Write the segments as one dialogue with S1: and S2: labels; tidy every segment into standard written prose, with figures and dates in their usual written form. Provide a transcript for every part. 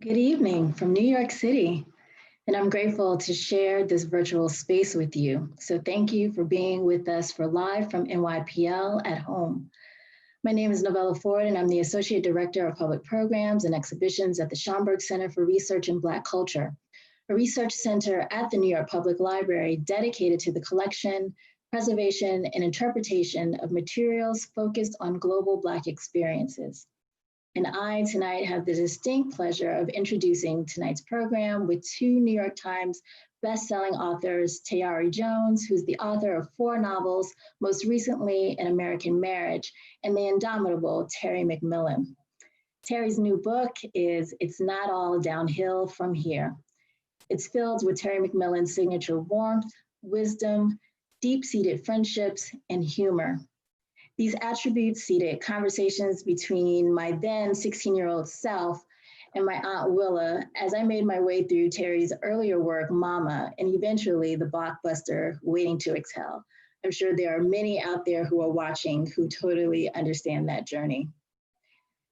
S1: Good evening from New York City, and I'm grateful to share this virtual space with you. So thank you for being with us for live from NYPL at home. My name is Novella Ford, and I'm the Associate Director of Public Programs and Exhibitions at the Schomburg Center for Research in Black Culture, a research center at the New York Public Library dedicated to the collection, preservation, and interpretation of materials focused on global Black experiences. And I tonight have the distinct pleasure of introducing tonight's program with two New York Times best-selling authors, Tayari Jones, who's the author of 4 novels, most recently An American Marriage, and the indomitable Terry McMillan. Terry's new book is It's Not All Downhill From Here. It's filled with Terry McMillan's signature warmth, wisdom, deep-seated friendships, and humor. These attributes seeded conversations between my then 16-year-old self and my Aunt Willa as I made my way through Terry's earlier work, Mama, and eventually the blockbuster, Waiting to Exhale. I'm sure there are many out there who are watching who totally understand that journey.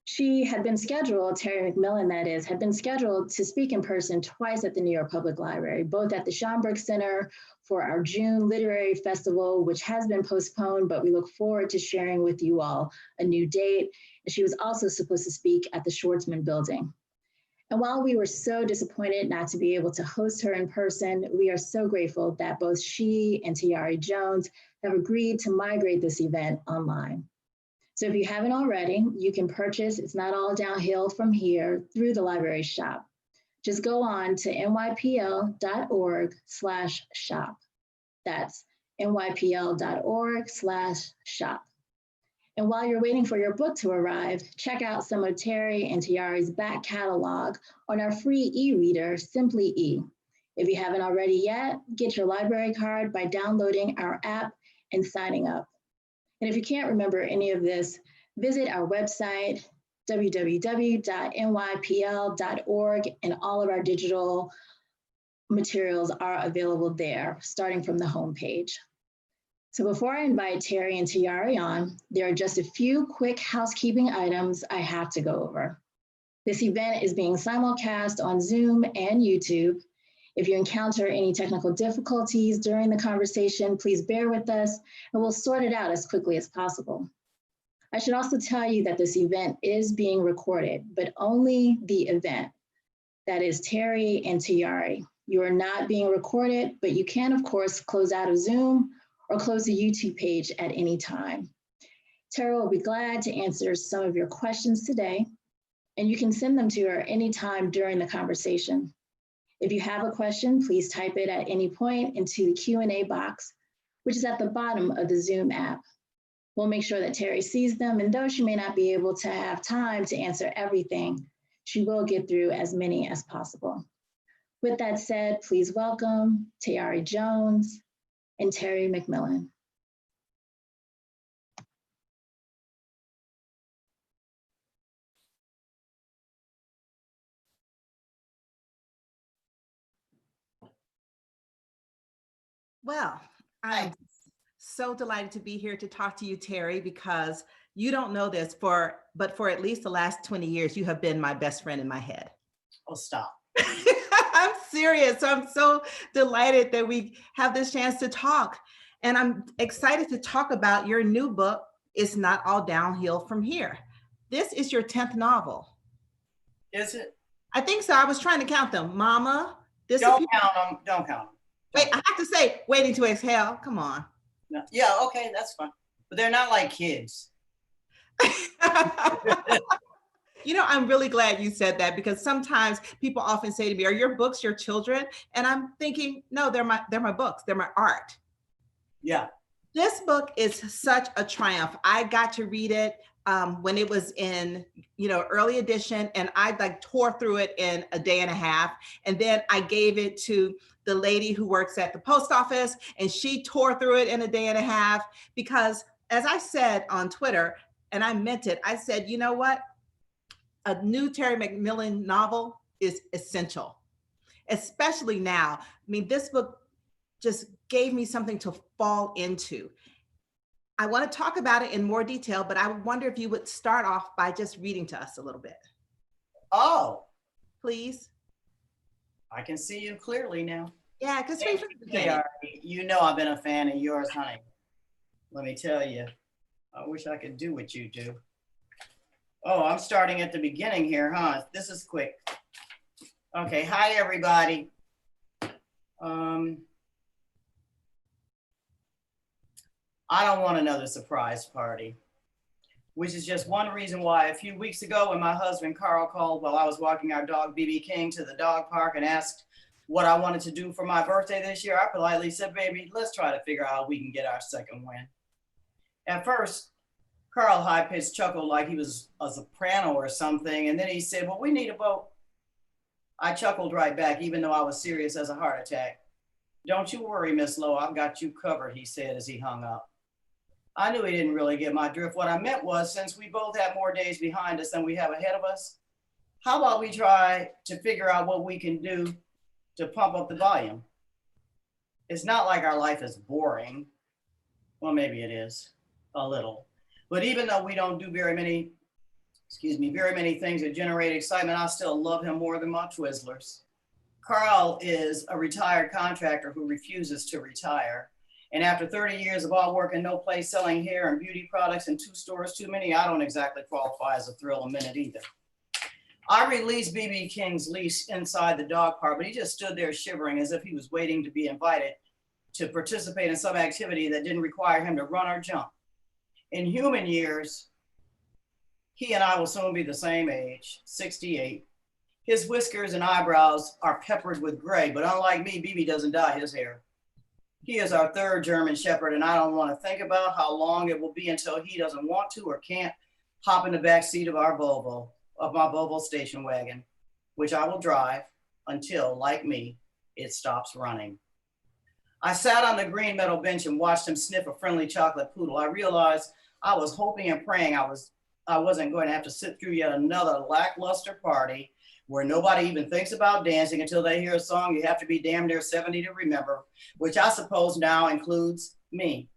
S1: She had been scheduled, Terry McMillan that is, had been scheduled to speak in person twice at the New York Public Library, both at the Schomburg Center for our June Literary Festival, which has been postponed, but we look forward to sharing with you all a new date. And she was also supposed to speak at the Schwartzman Building. And while we were so disappointed not to be able to host her in person, we are so grateful that both she and Tayari Jones have agreed to migrate this event online. So if you haven't already, you can purchase It's Not All Downhill From Here through the library shop. Just go on to nypl.org/shop. That's nypl.org/shop. And while you're waiting for your book to arrive, check out some of Terry and Tayari's back catalog on our free e-reader, Simply E. If you haven't already yet, get your library card by downloading our app and signing up. And if you can't remember any of this, visit our website, www.nypl.org, and all of our digital materials are available there, starting from the homepage. So before I invite Terry and Tayari on, there are just a few quick housekeeping items I have to go over. This event is being simulcast on Zoom and YouTube. If you encounter any technical difficulties during the conversation, please bear with us and we'll sort it out as quickly as possible. I should also tell you that this event is being recorded, but only the event. That is Terry and Tayari. You are not being recorded, but you can, of course, close out of Zoom or close the YouTube page at any time. Terry will be glad to answer some of your questions today, and you can send them to her anytime during the conversation. If you have a question, please type it at any point into the Q&A box, which is at the bottom of the Zoom app. We'll make sure that Terry sees them, and though she may not be able to have time to answer everything, she will get through as many as possible. With that said, please welcome Tayari Jones and Terry McMillan.
S2: Well, I'm so delighted to be here to talk to you, Terry, because you don't know this, but for at least the last 20 years, you have been my best friend in my head.
S3: Oh, stop.
S2: I'm serious. So I'm so delighted that we have this chance to talk. And I'm excited to talk about your new book, It's Not All Downhill From Here. This is your 10th novel.
S3: Is it?
S2: I think so. I was trying to count them. Mama,
S3: Don't count them. Don't count them.
S2: Wait, I have to say, Waiting to Exhale. Come on.
S3: No. Yeah, okay, that's fine. But they're not like kids.
S2: You know, I'm really glad you said that because sometimes people often say to me, are your books your children? And I'm thinking, no, they're my books. They're my art.
S3: Yeah.
S2: This book is such a triumph. I got to read it when it was in, early edition, and I tore through it in a day and a half. And then I gave it to the lady who works at the post office, and she tore through it in a day and a half because, as I said on Twitter, and I meant it, I said, you know what? A new Terry McMillan novel is essential, especially now. I mean, this book just gave me something to fall into. I want to talk about it in more detail, but I wonder if you would start off by just reading to us a little bit.
S3: Oh,
S2: please?
S3: I can see you clearly now.
S2: Yeah, because
S3: Thank you, Tayari. You know I've been a fan of yours, honey. Let me tell you, I wish I could do what you do. Oh, I'm starting at the beginning here, huh? This is quick. Okay, hi everybody. I don't want another surprise party, which is just one reason why a few weeks ago when my husband Carl called while I was walking our dog BB King to the dog park and asked what I wanted to do for my birthday this year, I politely said, baby, let's try to figure out how we can get our second win. At first, Carl high-pitched chuckled like he was a soprano or something, and then he said, well, we need a boat. I chuckled right back, even though I was serious as a heart attack. Don't you worry, Miss Lowe, I've got you covered, he said as he hung up. I knew he didn't really get my drift. What I meant was, since we both have more days behind us than we have ahead of us, how about we try to figure out what we can do to pump up the volume? It's not like our life is boring. Well, maybe it is, a little. But even though we don't do very many things that generate excitement, I still love him more than my Twizzlers. Carl is a retired contractor who refuses to retire. And after 30 years of all work and no place selling hair and beauty products in 2 stores too many, I don't exactly qualify as a thrill a minute either. I released BB King's leash inside the dog park, but he just stood there shivering as if he was waiting to be invited to participate in some activity that didn't require him to run or jump. In human years, he and I will soon be the same age, 68. His whiskers and eyebrows are peppered with gray, but unlike me, BB doesn't dye his hair. He is our 3rd German Shepherd, and I don't want to think about how long it will be until he doesn't want to or can't hop in the back seat of my Volvo station wagon, which I will drive until, like me, it stops running. I sat on the green metal bench and watched him sniff a friendly chocolate poodle. I realized I was hoping and praying I wasn't going to have to sit through yet another lackluster party where nobody even thinks about dancing until they hear a song you have to be damn near 70 to remember, which I suppose now includes me.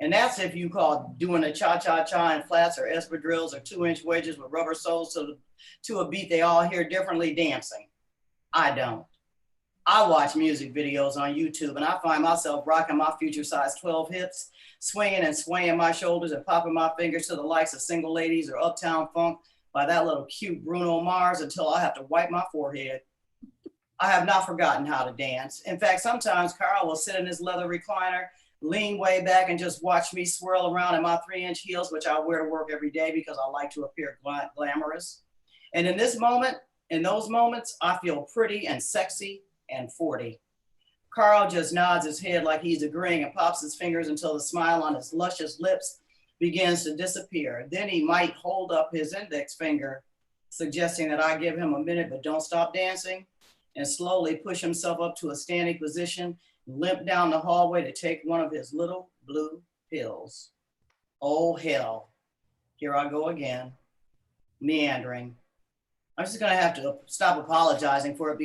S3: And that's if you call doing a cha-cha-cha in flats or espadrilles or 2-inch wedges with rubber soles to a beat they all hear differently dancing. I don't. I watch music videos on YouTube and I find myself rocking my future size 12 hips, swinging and swaying my shoulders and popping my fingers to the likes of Single Ladies or Uptown Funk by that little cute Bruno Mars until I have to wipe my forehead. I have not forgotten how to dance. In fact, sometimes Carl will sit in his leather recliner, lean way back and just watch me swirl around in my 3-inch heels, which I wear to work every day because I like to appear glamorous. And in those moments, I feel pretty and sexy and 40. Carl just nods his head like he's agreeing and pops his fingers until the smile on his luscious lips begins to disappear. Then he might hold up his index finger, suggesting that I give him a minute but don't stop dancing, and slowly push himself up to a standing position, limp down the hallway to take one of his little blue pills. Oh hell, here I go again, meandering. I'm just gonna have to stop apologizing for it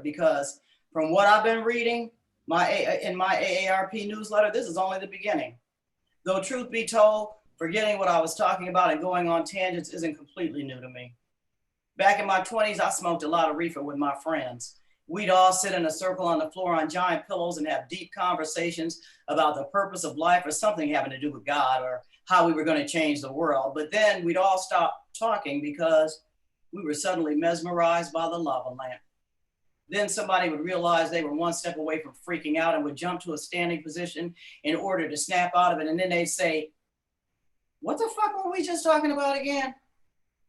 S3: because from what I've been reading in my AARP newsletter, this is only the beginning. Though truth be told, forgetting what I was talking about and going on tangents isn't completely new to me. Back in my 20s, I smoked a lot of reefer with my friends. We'd all sit in a circle on the floor on giant pillows and have deep conversations about the purpose of life or something having to do with God or how we were going to change the world. But then we'd all stop talking because we were suddenly mesmerized by the lava lamp. Then somebody would realize they were one step away from freaking out and would jump to a standing position in order to snap out of it. And then they'd say, what the fuck were we just talking about again?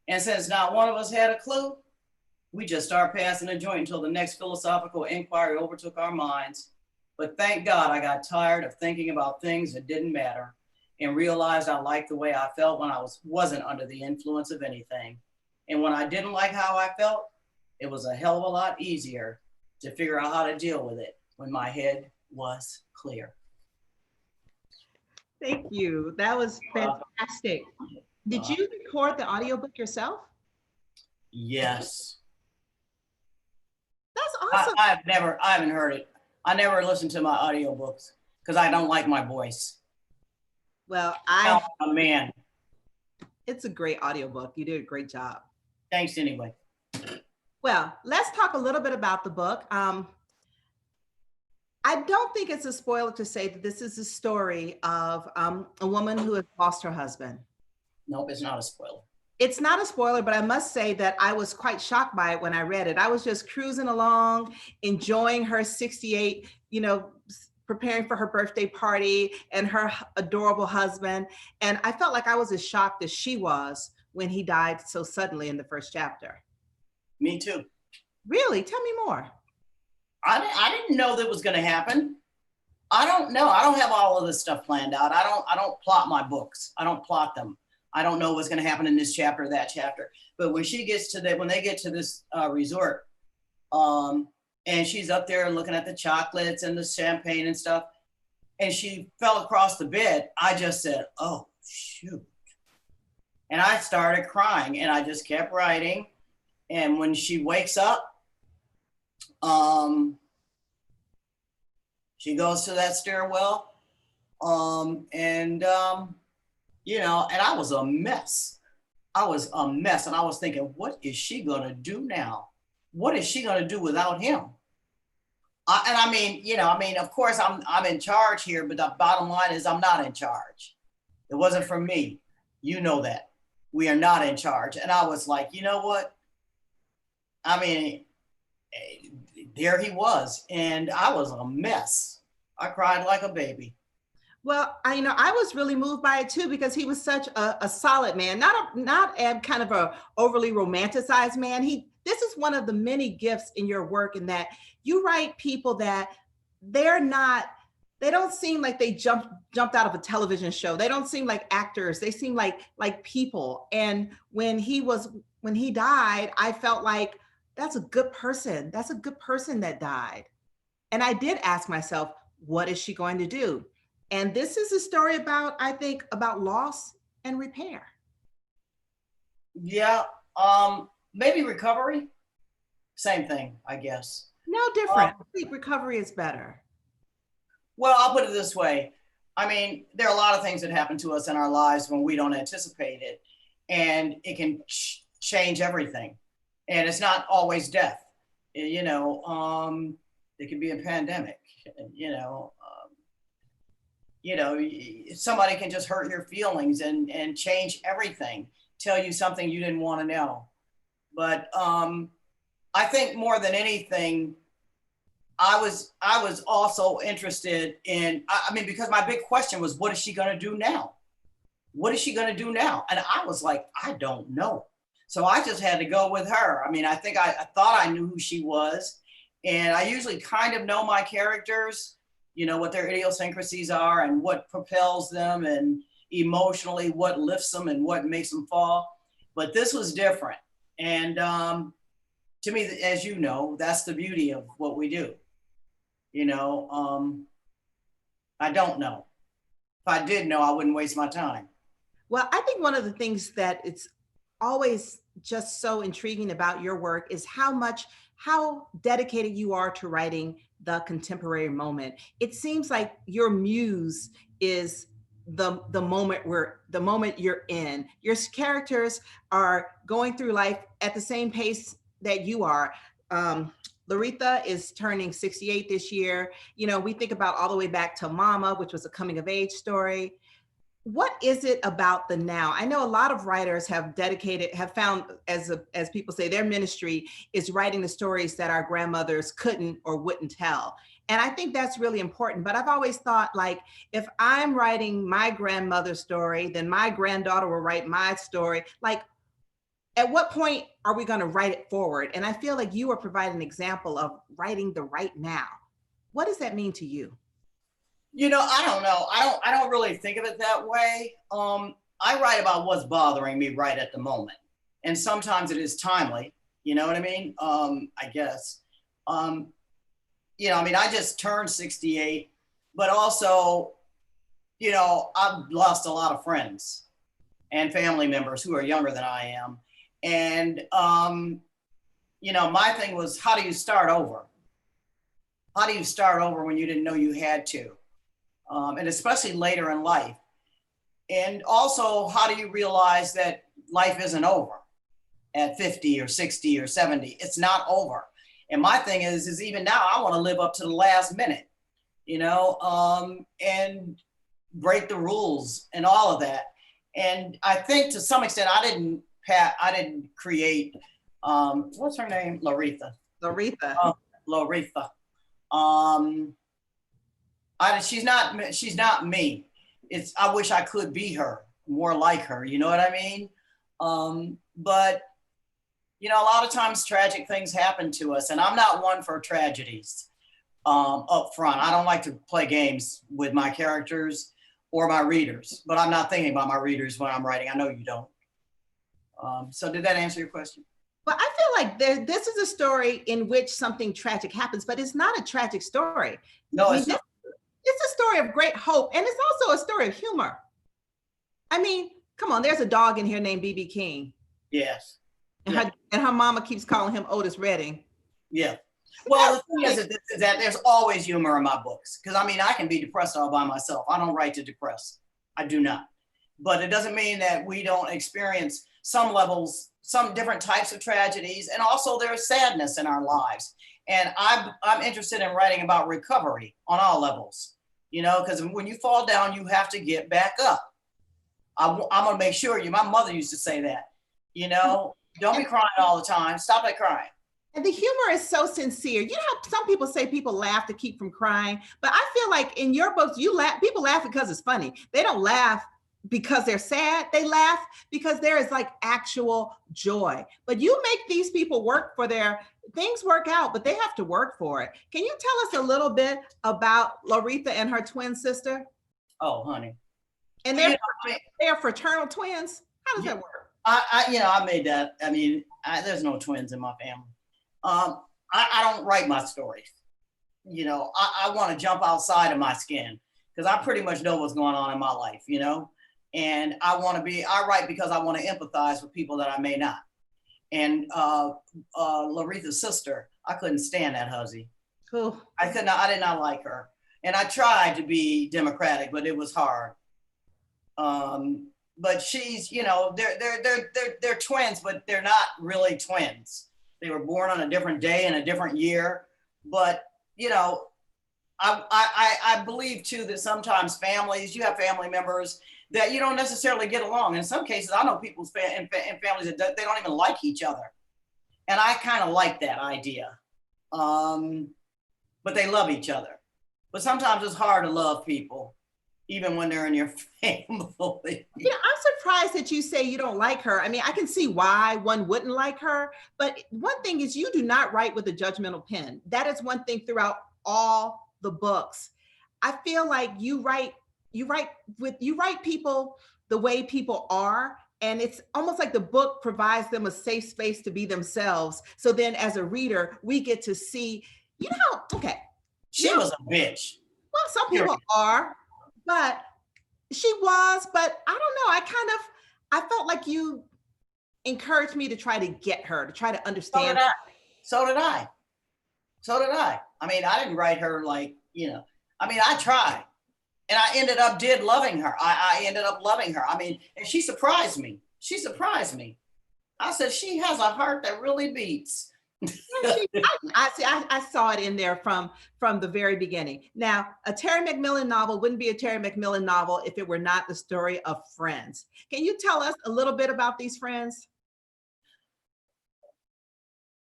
S3: And since not one of us had a clue, we just start passing the joint until the next philosophical inquiry overtook our minds. But thank God I got tired of thinking about things that didn't matter and realized I liked the way I felt when I wasn't under the influence of anything. And when I didn't like how I felt, it was a hell of a lot easier to figure out how to deal with it when my head was clear.
S2: Thank you. That was fantastic. Did you record the audiobook yourself?
S3: Yes.
S2: That's awesome.
S3: I haven't heard it. I never listened to my audiobooks because I don't like my voice.
S2: Well,
S3: I'm a man.
S2: It's a great audiobook. You did a great job.
S3: Thanks anyway.
S2: Well, let's talk a little bit about the book. I don't think it's a spoiler to say that this is a story of a woman who has lost her husband.
S3: Nope, it's not a spoiler.
S2: It's not a spoiler, but I must say that I was quite shocked by it when I read it. I was just cruising along, enjoying her 68, preparing for her birthday party and her adorable husband. And I felt like I was as shocked as she was when he died so suddenly in the first chapter.
S3: Me too.
S2: Really? Tell me more.
S3: I didn't know that was going to happen. I don't know. I don't have all of this stuff planned out. I don't plot my books. I don't plot them. I don't know what's going to happen in this chapter or that chapter. But when she gets to when they get to this resort, and she's up there looking at the chocolates and the champagne and stuff, and she fell across the bed, I just said, "Oh, shoot." And I started crying, and I just kept writing. And when she wakes up, she goes to that stairwell, and I was a mess. I was a mess, and I was thinking, what is she gonna do now? What is she gonna do without him? Of course, I'm in charge here, but the bottom line is I'm not in charge. It wasn't for me. You know that. We are not in charge. And I was like, you know what? I mean, there he was, and I was a mess. I cried like a baby.
S2: Well, I was really moved by it too, because he was such a solid man, not a kind of a overly romanticized man. This is one of the many gifts in your work, in that you write people that they don't seem like they jumped out of a television show. They don't seem like actors. They seem like people. And when he died, I felt like that's a good person. That's a good person that died. And I did ask myself, what is she going to do? And this is a story about loss and repair.
S3: Yeah, maybe recovery. Same thing, I guess.
S2: No different. I think recovery is better.
S3: Well, I'll put it this way. I mean, there are a lot of things that happen to us in our lives when we don't anticipate it, and it can change everything. And it's not always death. It can be a pandemic. Somebody can just hurt your feelings and change everything, tell you something you didn't want to know. But I think more than anything, I was also interested in, because my big question was, what is she going to do now? What is she going to do now? And I was like, I don't know. So I just had to go with her. I think I thought I knew who she was. And I usually kind of know my characters, what their idiosyncrasies are and what propels them, and emotionally what lifts them and what makes them fall. But this was different. And to me, as you know, that's the beauty of what we do. I don't know. If I did know, I wouldn't waste my time.
S2: Well, I think one of the things that it's always just so intriguing about your work is how dedicated you are to writing the contemporary moment. It seems like your muse is the moment you're in. Your characters are going through life at the same pace that you are. Loretha is turning 68 this year. We think about all the way back to Mama, which was a coming of age story. What is it about the now? I know a lot of writers have found, as people say, their ministry is writing the stories that our grandmothers couldn't or wouldn't tell. And I think that's really important. But I've always thought, like, if I'm writing my grandmother's story, then my granddaughter will write my story. Like, at what point are we going to write it forward? And I feel like you are providing an example of writing the right now. What does that mean to you?
S3: I don't know. I don't really think of it that way. I write about what's bothering me right at the moment. And sometimes it is timely, you know what I mean? I guess. I just turned 68, but also, I've lost a lot of friends and family members who are younger than I am. And, my thing was, how do you start over? How do you start over when you didn't know you had to? And especially later in life. And also, how do you realize that life isn't over at 50 or 60 or 70? It's not over. And my thing is even now, I want to live up to the last minute, and break the rules and all of that. And I think to some extent, I didn't create, what's her name? Loretha. Loretha. She's not me. I wish I could be her, more like her. You know what I mean? But a lot of times tragic things happen to us, and I'm not one for tragedies up front. I don't like to play games with my characters or my readers, but I'm not thinking about my readers when I'm writing. I know you don't. So did that answer your question?
S2: But I feel like this is a story in which something tragic happens, but it's not a tragic story.
S3: No, it's not.
S2: It's a story of great hope, and it's also a story of humor. I mean, come on, there's a dog in here named BB King.
S3: Yes.
S2: And, yeah. her mama keeps calling him Otis Redding.
S3: Yeah. Well, the thing is that there's always humor in my books. Because, I can be depressed all by myself. I don't write to depress. I do not. But it doesn't mean that we don't experience some levels, some different types of tragedies. And also there's sadness in our lives. And I'm interested in writing about recovery on all levels. Because when you fall down, you have to get back up. I'm going to make sure my mother used to say that, don't be crying all the time. Stop that crying.
S2: And the humor is so sincere. You know how some people say people laugh to keep from crying, but I feel like in your books, people laugh because it's funny. They don't laugh because they're sad. They laugh because there is like actual joy. But you make these people work for things work out, but they have to work for it. Can you tell us a little bit about Loretha and her twin sister?
S3: Oh, honey.
S2: And they're fraternal twins? How does that work?
S3: I made that. There's no twins in my family. I don't write my stories. I want to jump outside of my skin because I pretty much know what's going on in my life, and I write because I want to empathize with people that I may not. And Loretha's sister, I couldn't stand that hussy.
S2: Cool. I
S3: did not like her. And I tried to be democratic, but it was hard. But she's, they're twins, but they're not really twins. They were born on a different day and a different year. But, I believe too that sometimes you have family members that you don't necessarily get along. In some cases, I know people's in families that they don't even like each other. And I kind of like that idea. But they love each other. But sometimes it's hard to love people, even when they're in your family.
S2: I'm surprised that you say you don't like her. I can see why one wouldn't like her. But one thing is you do not write with a judgmental pen. That is one thing throughout all the books. I feel like you write people the way people are. And it's almost like the book provides them a safe space to be themselves. So then as a reader, we get to see, okay.
S3: She was a bitch.
S2: Well, some people are, but she was, but I don't know. I felt like you encouraged me to try to get her, to try to understand.
S3: So did I. I didn't write her like, I tried. And I ended up loving her. I ended up loving her. And she surprised me. I said, she has a heart that really beats.
S2: I saw it in there from the very beginning. Now, a Terry McMillan novel wouldn't be a Terry McMillan novel if it were not the story of friends. Can you tell us a little bit about these friends?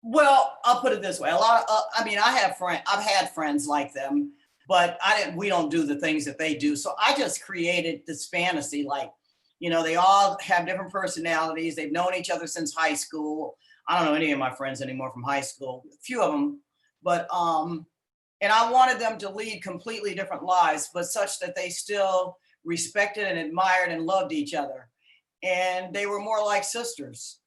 S3: Well, I'll put it this way. I've had friends like them, but we don't do the things that they do. So I just created this fantasy, like, they all have different personalities. They've known each other since high school. I don't know any of my friends anymore from high school, a few of them, but, and I wanted them to lead completely different lives, but such that they still respected and admired and loved each other. And they were more like sisters.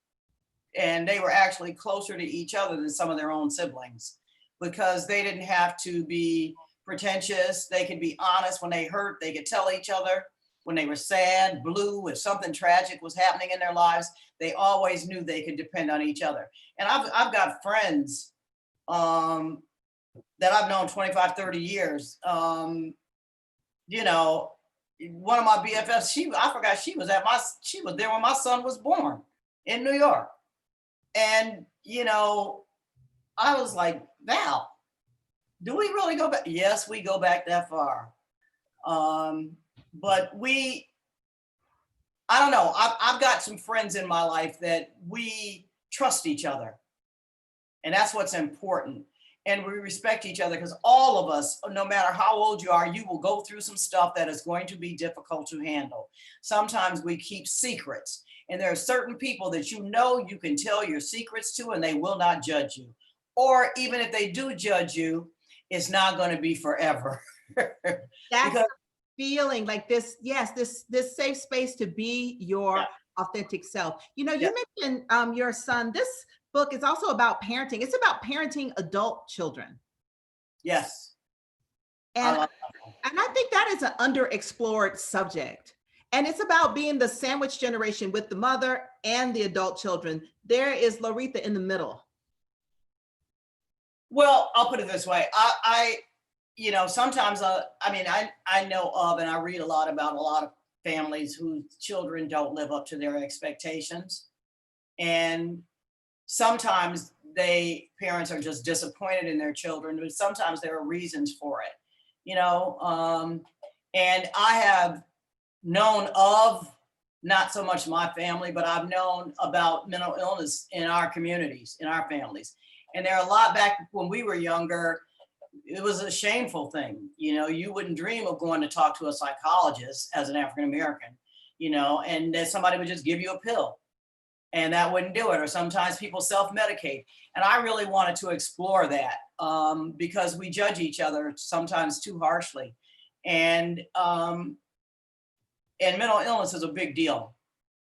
S3: And they were actually closer to each other than some of their own siblings because they didn't have to be pretentious. They could be honest. When they hurt, they could tell each other. When they were sad, blue, if something tragic was happening in their lives, they always knew they could depend on each other. And I've got friends that I've known 25, 30 years. one of my BFFs, I forgot she was there when my son was born in New York. And, you know, I was like, Val, do we really go back? Yes, we go back that far. But I don't know. I've got some friends in my life that we trust each other. And that's what's important. And we respect each other, because all of us, no matter how old you are, you will go through some stuff that is going to be difficult to handle. Sometimes we keep secrets, and there are certain people that you know you can tell your secrets to and they will not judge you. Or even if they do judge you, it's not going to be forever.
S2: That's
S3: Because,
S2: feeling like this, yes, this safe space to be your
S3: yeah,
S2: authentic self. You know,
S3: yeah,
S2: you mentioned your son. This book is also about parenting. It's about parenting adult children.
S3: yes, I
S2: And
S3: love that one.
S2: and I think that is an underexplored subject. And it's about being the sandwich generation with the mother and the adult children. There is Loretha in the middle.
S3: Well, I'll put it this way. You know, sometimes, I mean, I know of, and I read a lot about a lot of families whose children don't live up to their expectations. And sometimes parents are just disappointed in their children, but sometimes there are reasons for it, you know. And I have known of, not so much my family, but I've known about mental illness in our communities, in our families. And there are a lot back when we were younger, it was a shameful thing. You know, you wouldn't dream of going to talk to a psychologist as an African American, you know, and then somebody would just give you a pill and that wouldn't do it. Or sometimes people self-medicate. And I really wanted to explore that because we judge each other sometimes too harshly. And mental illness is a big deal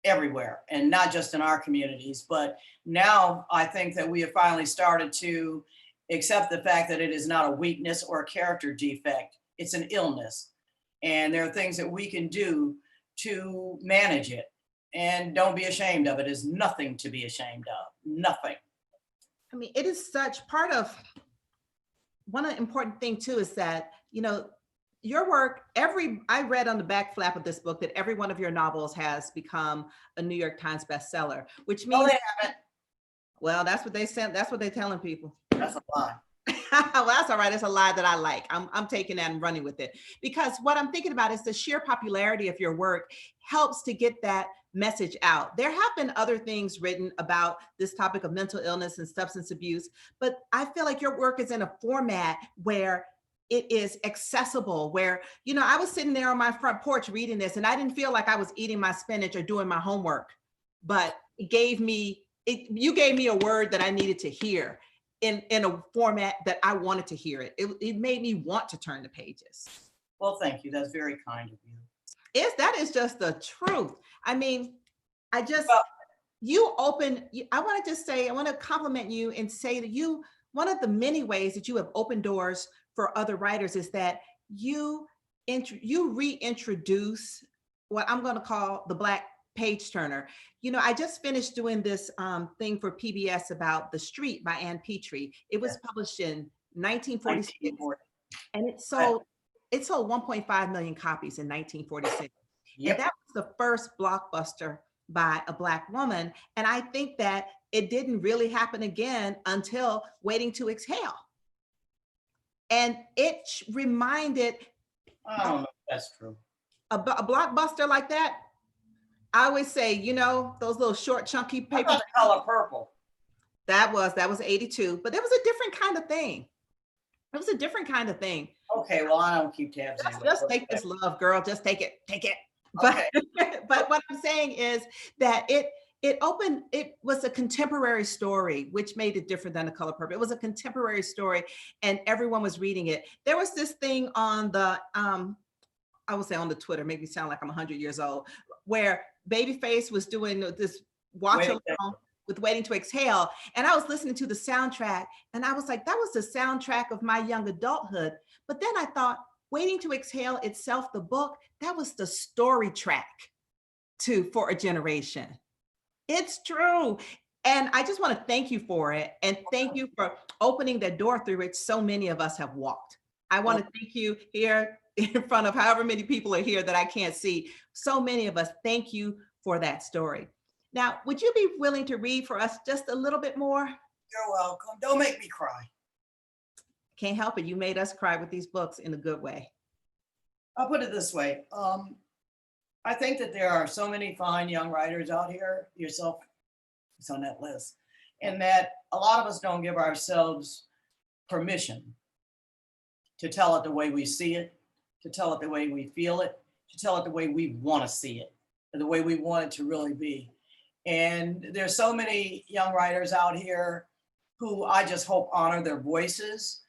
S3: everywhere, and not just in our communities. But now I think that we have finally started to accept the fact that it is not a weakness or a character defect. It's an illness. And there are things that we can do to manage it. And don't be ashamed of it. There's nothing to be ashamed of. Nothing.
S2: I mean, it is such part of one important thing too is that, you know, your work, I read on the back flap of this book that every one of your novels has become a New York Times bestseller, which
S3: No,
S2: means,
S3: they haven't.
S2: well, that's what they said. That's what they're telling people.
S3: That's a lie.
S2: Well, that's all right. It's a lie that I like. I'm taking that and running with it, because what I'm thinking about is the sheer popularity of your work helps to get that message out. There have been other things written about this topic of mental illness and substance abuse, but I feel like your work is in a format where it is accessible, where, you know, I was sitting there on my front porch reading this and I didn't feel like I was eating my spinach or doing my homework, but you gave me a word that I needed to hear in a format that I wanted to hear it. It made me want to turn the pages.
S3: Well, thank you. That's very kind of you.
S2: That is just the truth. I mean, I want to compliment you and say that one of the many ways that you have opened doors for other writers is that you reintroduce what I'm going to call the Black page turner. You know, I just finished doing this thing for PBS about The Street by Ann Petrie. It was published in 1946,
S3: 1940.
S2: and it sold 1.5 million copies in 1946.
S3: Yep.
S2: And that was the first blockbuster by a Black woman. And I think that it didn't really happen again until Waiting to Exhale. And it reminded,
S3: I don't know if that's true.
S2: A blockbuster like that. I always say, you know, those little short, chunky paper.
S3: The Color Purple.
S2: That was 82, but it was a different kind of thing. It was a different kind of thing.
S3: Okay, well, I don't keep tabs.
S2: Just take this love, girl. Just take it. But,
S3: okay.
S2: But what I'm saying is that it was a contemporary story, which made it different than The Color Purple. It was a contemporary story and everyone was reading it. There was this thing on the, I would say on the Twitter, make me sound like I'm 100 years old, where Babyface was doing this watch along with Waiting to Exhale. And I was listening to the soundtrack and I was like, that was the soundtrack of my young adulthood. But then I thought, Waiting to Exhale itself, the book, that was the story track for a generation. It's true. And I just want to thank you for it. And thank you for opening that door through which so many of us have walked. I want to thank you here in front of however many people are here that I can't see. So many of us, thank you for that story. Now, would you be willing to read for us just a little bit more?
S3: You're welcome. Don't make me cry.
S2: Can't help it. You made us cry with these books in a good way.
S3: I'll put it this way. I think that there are so many fine young writers out here, yourself is on that list, and that a lot of us don't give ourselves permission to tell it the way we see it, to tell it the way we feel it, to tell it the way we want to see it, and the way we want it to really be. And there's so many young writers out here who I just hope honor their voices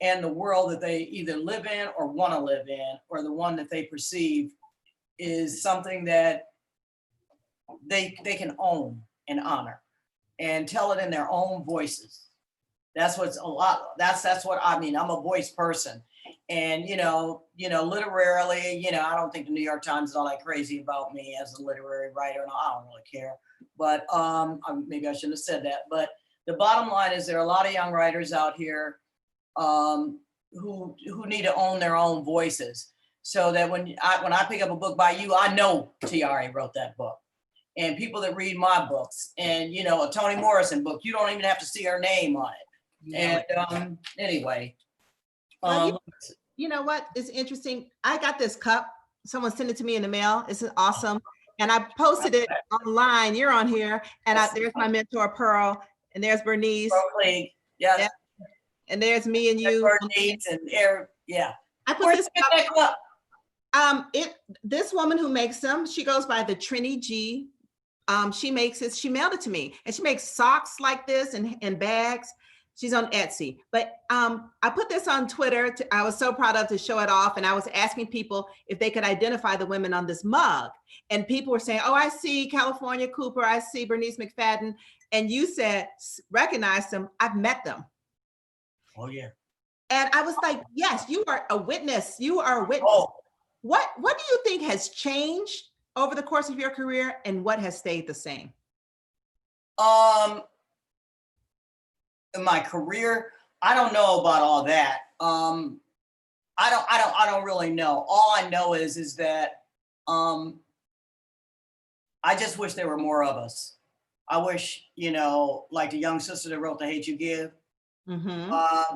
S3: and the world that they either live in or want to live in, or the one that they perceive is something that they can own and honor and tell it in their own voices. That's what's a lot. That's what I mean. I'm a voice person, and literarily, I don't think the New York Times is all that crazy about me as a literary writer, and I don't really care. But maybe I shouldn't have said that. But the bottom line is there are a lot of young writers out here who need to own their own voices, so that when I pick up a book by you, I know Tayari wrote that book. And people that read my books, and a Toni Morrison book, you don't even have to see her name on it. And anyway,
S2: you know what is interesting? I got this cup. Someone sent it to me in the mail. It's awesome. And I posted it online. You're on here. And there's my mentor, Pearl. And there's Bernice.
S3: Yeah.
S2: And there's me and you.
S3: Bernice and Eric. Yeah.
S2: I put this cup. This woman who makes them, she goes by the Trini G. She makes it. She mailed it to me. And she makes socks like this and bags. She's on Etsy, but I put this on Twitter. I was so proud of to show it off, and I was asking people if they could identify the women on this mug, and people were saying, "Oh, I see California Cooper, I see Bernice McFadden," and you said recognize them. I've met them.
S3: Oh yeah.
S2: And I was like, "Yes, you are a witness. You are a witness." Oh. What do you think has changed over the course of your career, and what has stayed the same?
S3: In my career, I don't know about all that. I don't really know. All I know is that I just wish there were more of us. I wish, like the young sister that wrote The Hate You Give. Mm-hmm.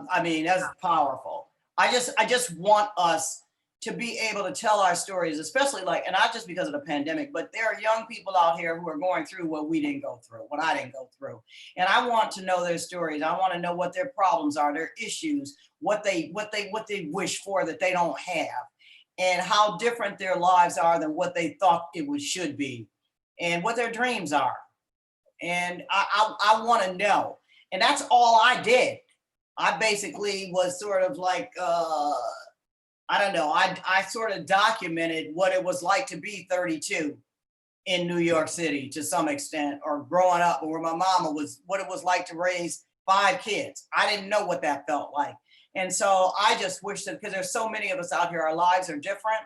S3: I mean, that's powerful. I just want us to be able to tell our stories, especially and not just because of the pandemic, but there are young people out here who are going through what we didn't go through, what I didn't go through. And I want to know their stories. I want to know what their problems are, their issues, what they wish for that they don't have, and how different their lives are than what they thought should be, and what their dreams are. And I want to know. And that's all I did. I basically was sort of like, I don't know. I sort of documented what it was like to be 32 in New York City to some extent, or growing up where my mama was, what it was like to raise 5 kids. I didn't know what that felt like. And so I just wish that, because there's so many of us out here, our lives are different.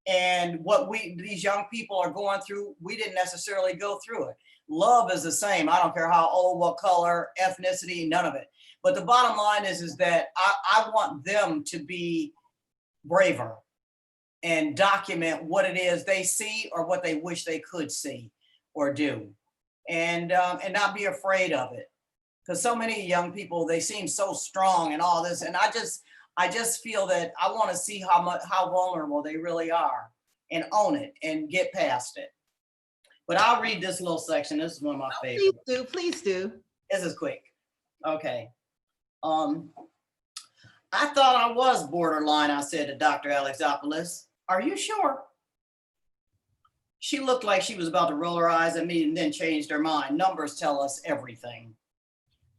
S3: And what these young people are going through, we didn't necessarily go through it. Love is the same. I don't care how old, what color, ethnicity, none of it. But the bottom line is that I want them to be braver and document what it is they see or what they wish they could see or do, and not be afraid of it, because so many young people, they seem so strong and all this, and I just feel that I want to see how vulnerable they really are, and own it and get past it. But I'll read this little section. This is one of my favorites.
S2: Please do.
S3: This is quick. Okay. I thought I was borderline, I said to Dr. Alexopoulos. Are you sure? She looked like she was about to roll her eyes at me and then changed her mind. Numbers tell us everything.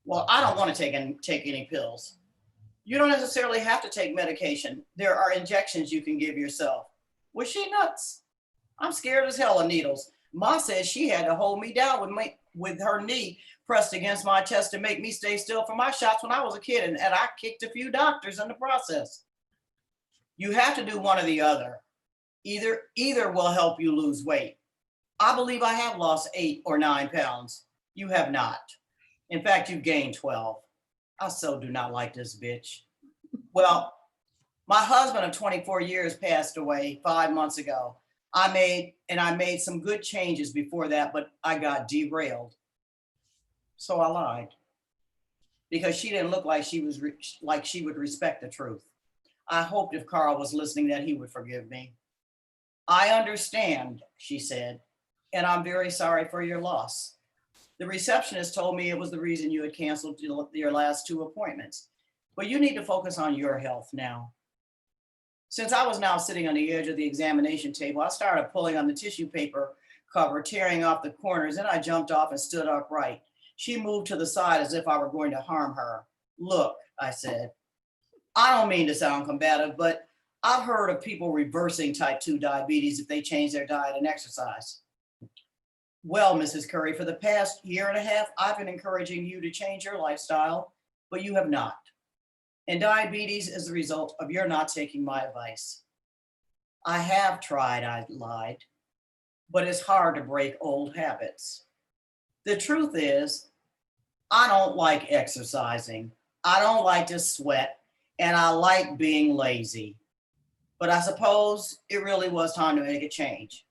S3: Well, I don't want to take any pills. You don't necessarily have to take medication. There are injections you can give yourself. Was she nuts? I'm scared as hell of needles. Ma said she had to hold me down with her knee pressed against my chest to make me stay still for my shots when I was a kid, and I kicked a few doctors in the process. You have to do one or the other. Either will help you lose weight. I believe I have lost 8 or 9 pounds. You have not. In fact, you've gained 12. I so do not like this bitch. Well, My husband of 24 years passed away 5 months ago. I made some good changes before that, but I got derailed. So I lied because she didn't look like like she would respect the truth. I hoped if Carl was listening that he would forgive me. I understand, she said, and I'm very sorry for your loss. The receptionist told me it was the reason you had canceled your last 2 appointments, but you need to focus on your health now. Since I was now sitting on the edge of the examination table, I started pulling on the tissue paper cover, tearing off the corners, and I jumped off and stood upright. She moved to the side as if I were going to harm her. Look, I said, I don't mean to sound combative, but I've heard of people reversing type 2 diabetes if they change their diet and exercise. Well, Mrs. Curry, for the past year and a half, I've been encouraging you to change your lifestyle, but you have not. And diabetes is the result of your not taking my advice. I have tried, I lied, but it's hard to break old habits. The truth is, I don't like exercising. I don't like to sweat, and I like being lazy. But I suppose it really was time to make a change.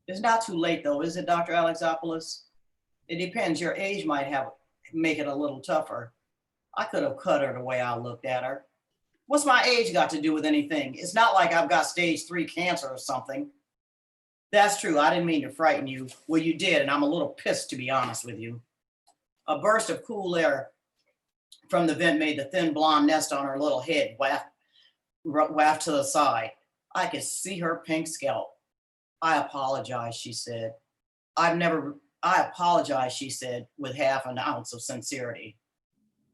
S3: It's not too late though, is it, Dr. Alexopoulos? It depends. Your age might make it a little tougher. I could have cut her the way I looked at her. What's my age got to do with anything? It's not like I've got stage 3 cancer or something. That's true. I didn't mean to frighten you. Well, you did, and I'm a little pissed, to be honest with you. A burst of cool air from the vent made the thin blonde nest on her little head waft to the side. I could see her pink scalp. I apologize, she said. I apologize, she said, with half an ounce of sincerity.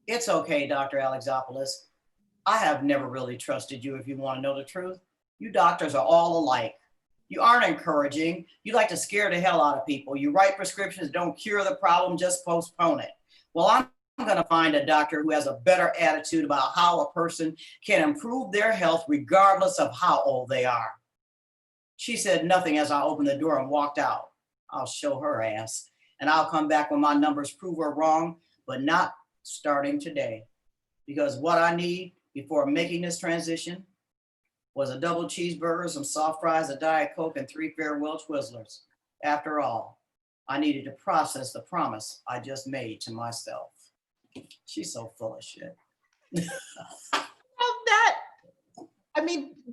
S3: It's okay, Dr. Alexopoulos. I have never really trusted you, if you want to know the truth. You doctors are all alike. You aren't encouraging. You like to scare the hell out of people. You write prescriptions, don't cure the problem, just postpone it. Well, I'm going to find a doctor who has a better attitude about how a person can improve their health regardless of how old they are. She said nothing as I opened the door and walked out. I'll show her ass, and I'll come back when my numbers prove her wrong, but not starting today. Because what I need before making this transition was a double cheeseburger, some soft fries, a Diet Coke, and 3 Farewell Twizzlers. After all, I needed to process the promise I just made to myself. She's so full of shit.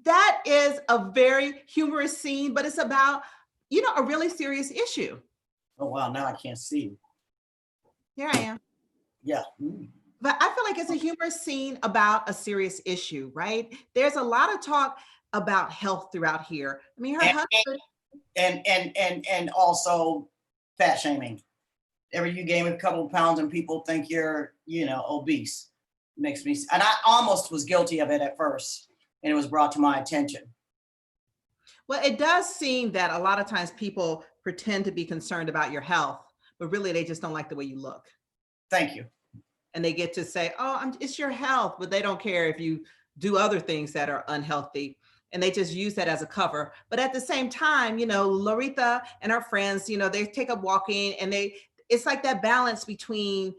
S2: That is a very humorous scene, but it's about, a really serious issue.
S3: Oh, wow, now I can't see you.
S2: Here I am.
S3: Yeah.
S2: But I feel like it's a humorous scene about a serious issue, right? There's a lot of talk about health throughout here. I mean, her husband.
S3: And also fat shaming. You gain a couple of pounds and people think you're, obese. Makes me, and I almost was guilty of it at first, and it was brought to my attention.
S2: Well, it does seem that a lot of times people pretend to be concerned about your health, but really they just don't like the way you look.
S3: Thank you.
S2: And they get to say, oh, it's your health, but they don't care if you do other things that are unhealthy. And they just use that as a cover. But at the same time, Loretha and her friends, they take up walking, and it's like that balance between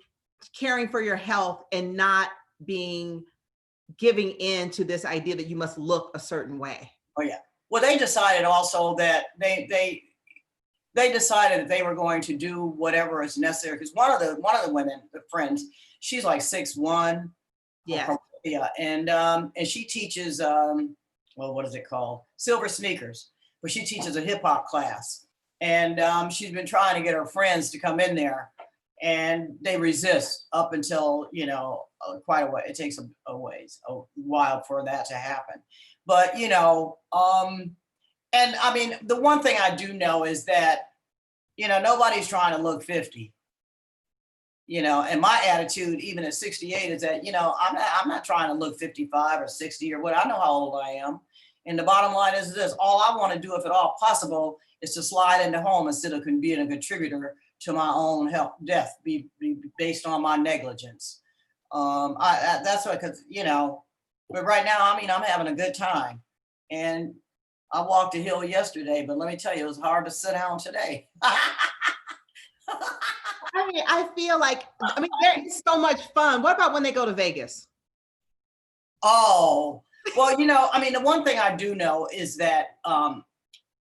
S2: caring for your health and not giving in to this idea that you must look a certain way.
S3: Oh yeah. Well, they decided also that they decided that they were going to do whatever is necessary, because one of the women, the friends, she's like 6'1".
S2: Yeah.
S3: Yeah. And she teaches what is it called? Silver Sneakers. But she teaches a hip hop class. And she's been trying to get her friends to come in there, and they resist up until, quite a way. It takes a while for that to happen. But, and I mean, the one thing I do know is that, nobody's trying to look 50. And my attitude, even at 68, is that, I'm not trying to look 55 or 60 or what. I know how old I am. And the bottom line is this: all I want to do, if at all possible, is to slide into home instead of being a contributor to my own death, be based on my negligence. That's what, because, but right now, I'm having a good time. And I walked a hill yesterday, but let me tell you, it was hard to sit down today.
S2: I feel like, there is so much fun. What about when they go to Vegas?
S3: Oh, Well, you know, I mean, the one thing I do know is that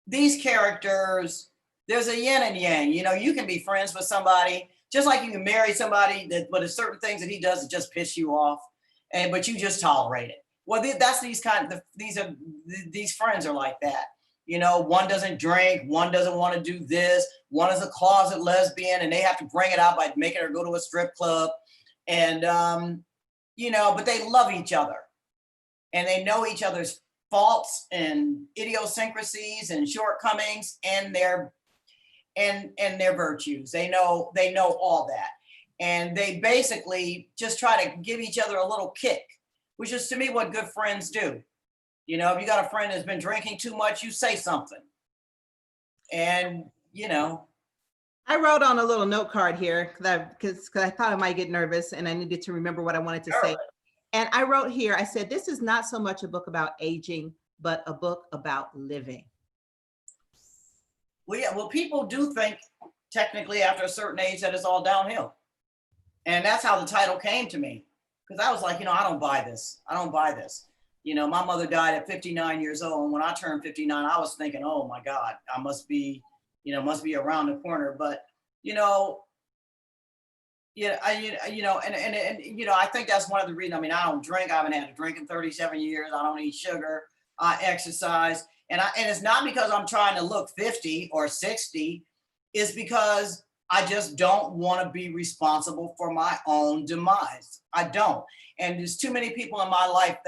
S3: these characters, there's a yin and yang. You know, you can be friends with somebody, just like you can marry somebody but there's certain things that he does that just piss you off, but you just tolerate it. Well, that's these friends are like that. You know, one doesn't drink, one doesn't want to do this, one is a closet lesbian, and they have to bring it out by making her go to a strip club, and you know, but they love each other, and they know each other's faults and idiosyncrasies and shortcomings and their virtues. They know all that. And they basically just try to give each other a little kick, which is to me what good friends do. You know, if you got a friend that's been drinking too much, you say something. And, you know.
S2: I wrote on a little note card here because I thought I might get nervous and I needed to remember what I wanted to say. And I wrote here, I said, this is not so much a book about aging, but a book about living.
S3: Well, yeah, well, people do think technically after a certain age that it's all downhill. And that's how the title came to me. Because I was like, you know, I don't buy this. I don't buy this. You know, my mother died at 59 years old. And when I turned 59, I was thinking, oh my God, I must be around the corner. But, you know, yeah, you know, and you know, I think that's one of the reasons. I mean, I don't drink. I haven't had a drink in 37 years. I don't eat sugar. I exercise, and it's not because I'm trying to look 50 or 60. It's because I just don't want to be responsible for my own demise. I don't. And there's too many people in my life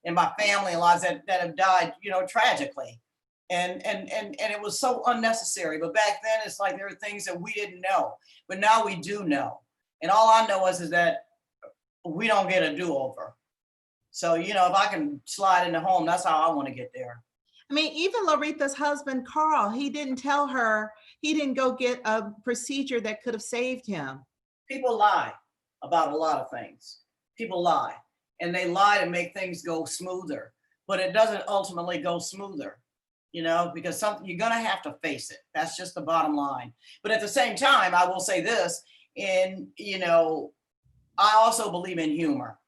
S3: in my family lives that have died, you know, tragically. And it was so unnecessary. But back then, it's like there were things that we didn't know, but now we do know. And all I know is that we don't get a do-over. So, you know, if I can slide into home, that's how I want to get there.
S2: I mean, even Loretha's husband, Carl, he didn't tell her, he didn't go get a procedure that could have saved him.
S3: People lie about a lot of things. People lie, and they lie to make things go smoother, but it doesn't ultimately go smoother, you know, because you're going to have to face it. That's just the bottom line. But at the same time, I will say this, and, you know, I also believe in humor.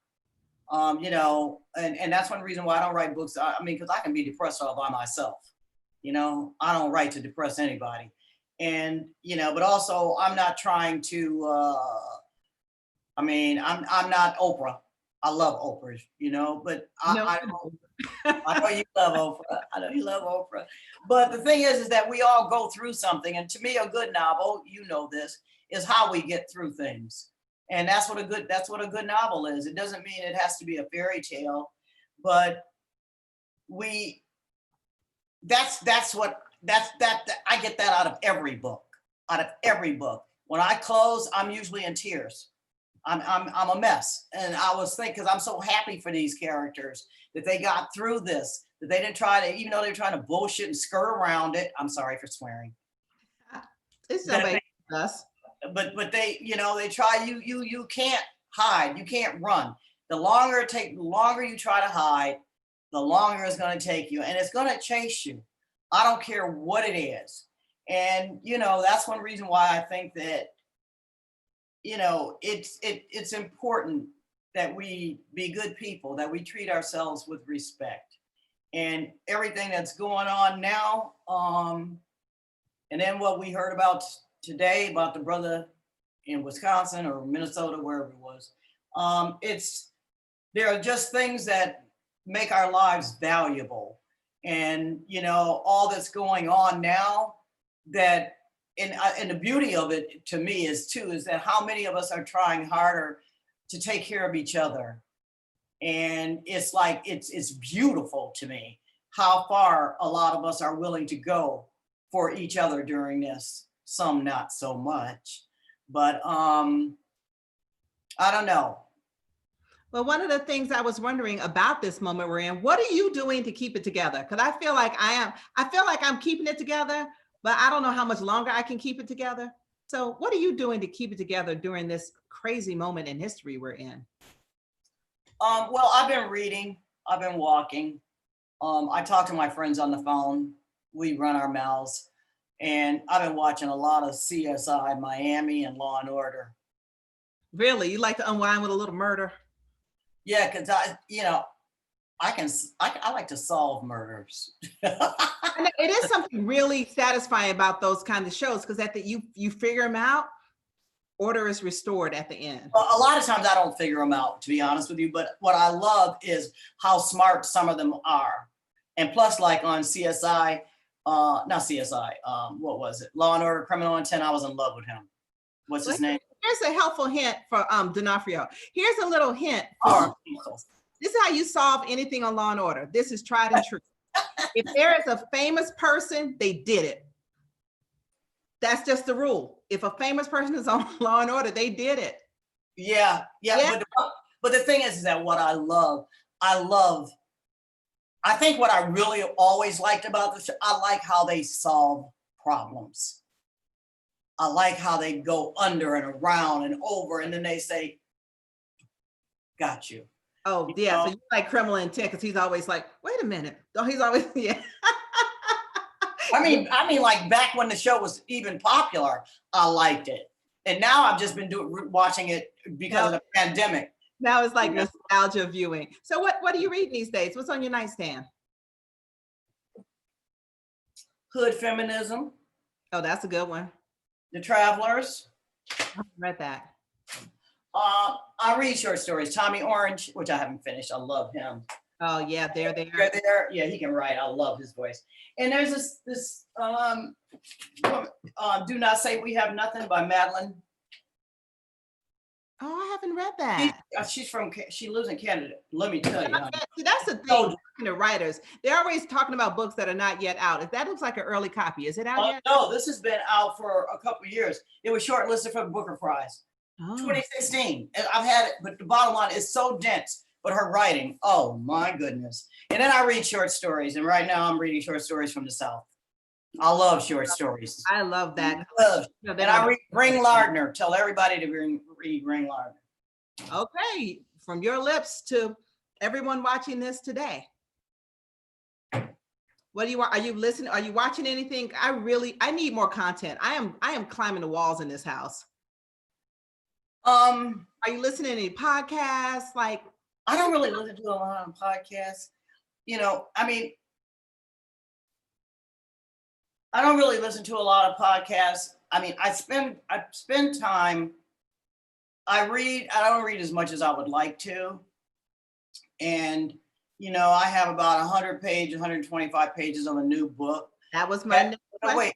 S3: You know, and that's one reason why I don't write books. I mean, because I can be depressed all by myself. You know, I don't write to depress anybody. And, you know, but also I'm not trying to, I mean, I'm not Oprah. I love Oprah, you know, but I know you love Oprah. I know you love Oprah. But the thing is that we all go through something. And to me, a good novel, you know this, is how we get through things. And that's what a good novel is. It doesn't mean it has to be a fairy tale, but I get that out of every book. Out of every book. When I close, I'm usually in tears. I'm a mess. And I was thinking, because I'm so happy for these characters that they got through this, that they didn't try to, even though they're trying to bullshit and skirt around it. I'm sorry for swearing.
S2: It's nobody us.
S3: But they, you know, they try, you can't hide, you can't run. The longer you try to hide, the longer it's going to take you, and it's going to chase you. I don't care what it is. And, you know, that's one reason why I think that, you know, it's important that we be good people, that we treat ourselves with respect. And everything that's going on now, and then what we heard about today about the brother in Wisconsin or Minnesota, wherever it was, there are just things that make our lives valuable. And, you know, all that's going on now, that, and the beauty of it to me is that how many of us are trying harder to take care of each other. And it's like, it's beautiful to me how far a lot of us are willing to go for each other during this. Some not so much, but I don't know.
S2: Well, one of the things I was wondering about this moment we're in, what are you doing to keep it together? Because I feel like I'm keeping it together, but I don't know how much longer I can keep it together. So what are you doing to keep it together during this crazy moment in history we're in?
S3: Well, I've been reading, I've been walking. I talk to my friends on the phone. We run our mouths. And I've been watching a lot of CSI Miami and Law and Order.
S2: Really? You like to unwind with a little murder?
S3: Yeah, because I like to solve murders.
S2: And it is something really satisfying about those kinds of shows, because at the you figure them out, order is restored at the end.
S3: A lot of times I don't figure them out, to be honest with you, but what I love is how smart some of them are. And plus, like on CSI, not CSI, what was it? Law and Order Criminal Intent, I was in love with him. What's his name?
S2: Here's a helpful hint for D'Onofrio. Here's a little hint for, this is how you solve anything on Law and Order. This is tried and true. If there is a famous person, they did it. That's just the rule. If a famous person is on Law and Order, they did it.
S3: Yeah. But the thing is that what I think what I really always liked about the show, I like how they solve problems. I like how they go under and around and over, and then they say, got you.
S2: Oh, yeah. So you like Criminal Intent, because he's always like, wait a minute. Oh, he's always, yeah.
S3: I mean, like back when the show was even popular, I liked it. And now I've just been watching it because of the pandemic.
S2: Now it's like nostalgia viewing. So what do you read these days? What's on your nightstand?
S3: Hood Feminism.
S2: Oh, that's a good one.
S3: The Travelers.
S2: I haven't read that.
S3: I read short stories. Tommy Orange, which I haven't finished. I love him.
S2: Oh yeah, there.
S3: Yeah, he can write. I love his voice. And there's this Do Not Say We Have Nothing by Madeline.
S2: Oh, I haven't read that.
S3: She lives in Canada. Let me tell you.
S2: See, that's the thing. The writers, they're always talking about books that are not yet out. If that looks like an early copy, is it out yet?
S3: No, this has been out for a couple of years. It was shortlisted for the Booker Prize. 2016. And I've had it, but the bottom line is so dense. But her writing, oh my goodness. And then I read short stories. And right now I'm reading short stories from the South. I love short stories.
S2: I love that.
S3: And I read Ring Lardner. Tell everybody to read Ring Lardner.
S2: Okay, from your lips to everyone watching this today. What do you want? Are you listening? Are you watching anything? I need more content. I am climbing the walls in this house. Are you listening to any podcasts? Like,
S3: I don't really listen to a lot of podcasts. I don't really listen to a lot of podcasts. I spend time. I don't read as much as I would like to. And, I have about 125 pages of a new book.
S2: That was my
S3: but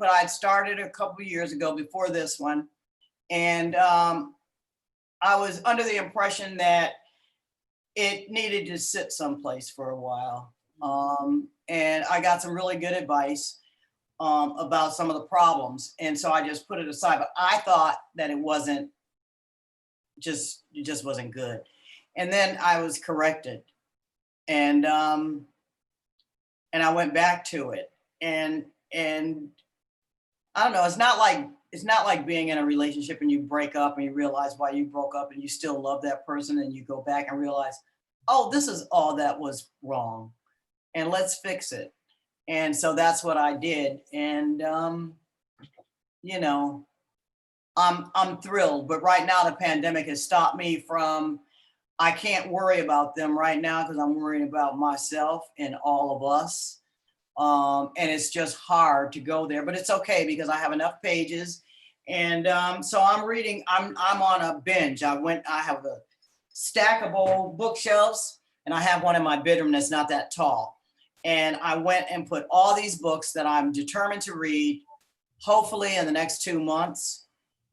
S3: I'd started a couple of years ago before this one. And I was under the impression that it needed to sit someplace for a while. And I got some really good advice about some of the problems. And so I just put it aside, but I thought that it just wasn't good. And then I was corrected, and I went back to it. And I don't know, it's not like being in a relationship and you break up and you realize why you broke up and you still love that person, and you go back and realize, oh, this is all that was wrong, and let's fix it. And so that's what I did. And, I'm thrilled, but right now the pandemic has stopped me from, I can't worry about them right now because I'm worrying about myself and all of us. And it's just hard to go there, but it's okay because I have enough pages. And so I'm reading, I'm on a binge. I have a stack of old bookshelves, and I have one in my bedroom that's not that tall. And I went and put all these books that I'm determined to read, hopefully in the next 2 months.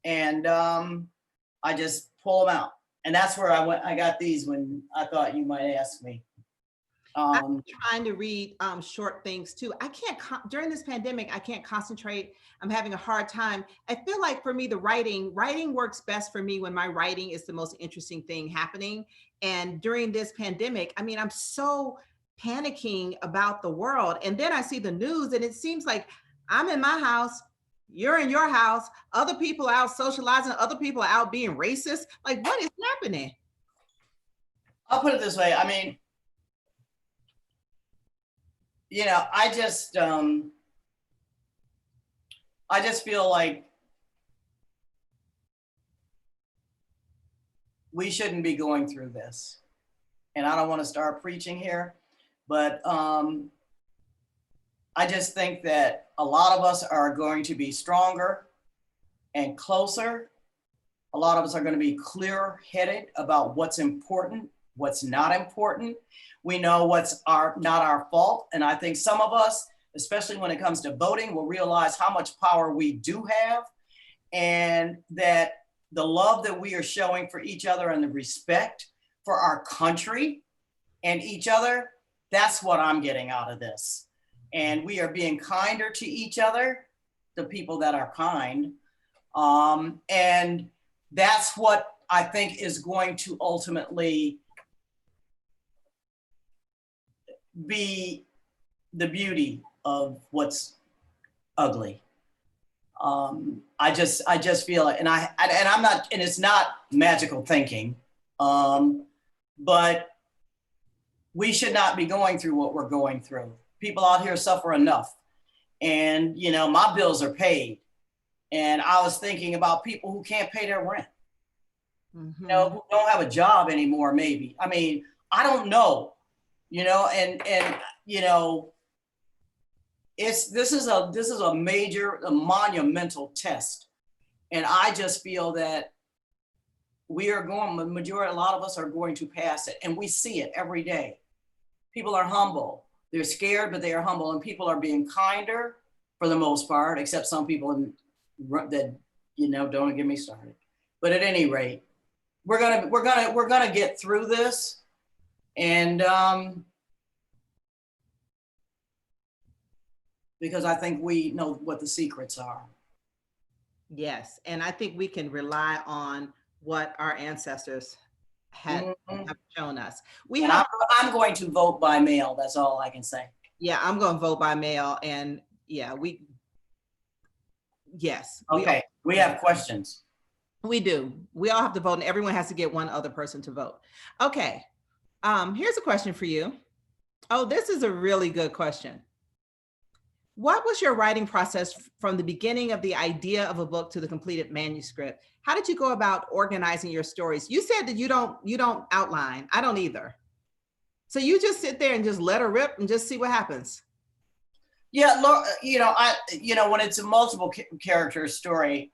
S3: And I just pull them out. And that's where I got these when I thought you might ask me.
S2: I'm trying to read short things too. During this pandemic, I can't concentrate. I'm having a hard time. I feel like for me, the writing works best for me when my writing is the most interesting thing happening. And during this pandemic, I'm so panicking about the world. And then I see the news and it seems like I'm in my house, you're in your house, other people are out socializing, other people are out being racist. Like, what is happening?
S3: I'll put it this way. I just feel like we shouldn't be going through this. and I don't want to start preaching here, but I just think that a lot of us are going to be stronger and closer. A lot of us are going to be clear-headed about what's important, what's not important. We know what's not our fault. And I think some of us, especially when it comes to voting, will realize how much power we do have, and that the love that we are showing for each other and the respect for our country and each other, that's what I'm getting out of this. And we are being kinder to each other, the people that are kind. And that's what I think is going to ultimately be the beauty of what's ugly. I just feel it, and I'm not, and it's not magical thinking, but we should not be going through what we're going through. People out here suffer enough, and you know, my bills are paid, and I was thinking about people who can't pay their rent, you know, who don't have a job anymore. Maybe, I mean, I don't know, you know, and you know, this is a major, a monumental test, and I just feel that we are going, the majority, a lot of us are going to pass it, and we see it every day. People are humble. They're scared, but they are humble, and people are being kinder for the most part, except some people that, you know, don't get me started. But at any rate, we're gonna get through this, and because I think we know what the secrets are.
S2: Yes, and I think we can rely on what our ancestors have shown us.
S3: I'm going to vote by mail. That's all I can say.
S2: Yeah, I'm going to vote by mail, and yeah, yes.
S3: Okay, we have questions.
S2: We do. We all have to vote, and everyone has to get one other person to vote. Okay, here's a question for you. Oh, this is a really good question. What was your writing process from the beginning of the idea of a book to the completed manuscript? How did you go about organizing your stories? You said that you don't outline. I don't either. So you just sit there and just let her rip and just see what happens.
S3: Yeah, you know, when it's a multiple character story,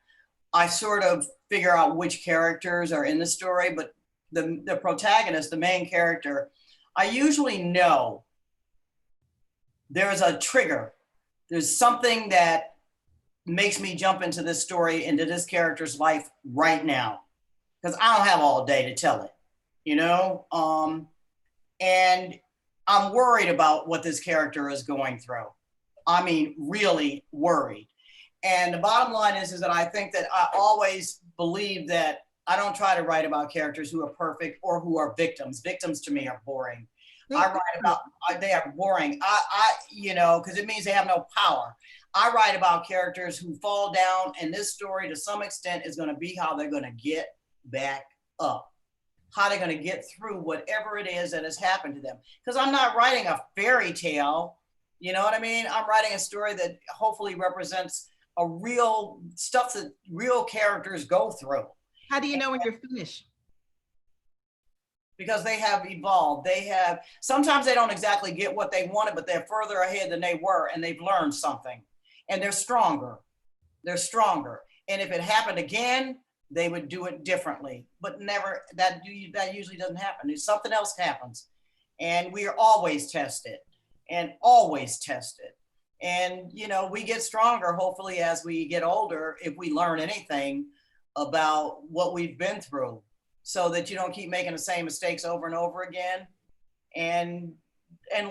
S3: I sort of figure out which characters are in the story, but the protagonist, the main character, I usually know there's a trigger. There's something that makes me jump into this story, into this character's life right now, because I don't have all day to tell it, you know? And I'm worried about what this character is going through. I mean, really worried. And the bottom line is that I think that I always believe that I don't try to write about characters who are perfect or who are victims. Victims to me are boring. I write about, they are boring. You know, because it means they have no power. I write about characters who fall down, and this story to some extent is going to be how they're going to get back up, how they're going to get through whatever it is that has happened to them. Because I'm not writing a fairy tale, you know what I mean? I'm writing a story that hopefully represents a real stuff that real characters go through.
S2: How do you know when you're finished?
S3: Because they have evolved. Sometimes they don't exactly get what they wanted, but they're further ahead than they were, and they've learned something, and they're stronger. They're stronger. And if it happened again, they would do it differently, but never, that usually doesn't happen. If something else happens, and we are always tested and always tested. And, you know, we get stronger, hopefully, as we get older, if we learn anything about what we've been through, so that you don't keep making the same mistakes over and over again, and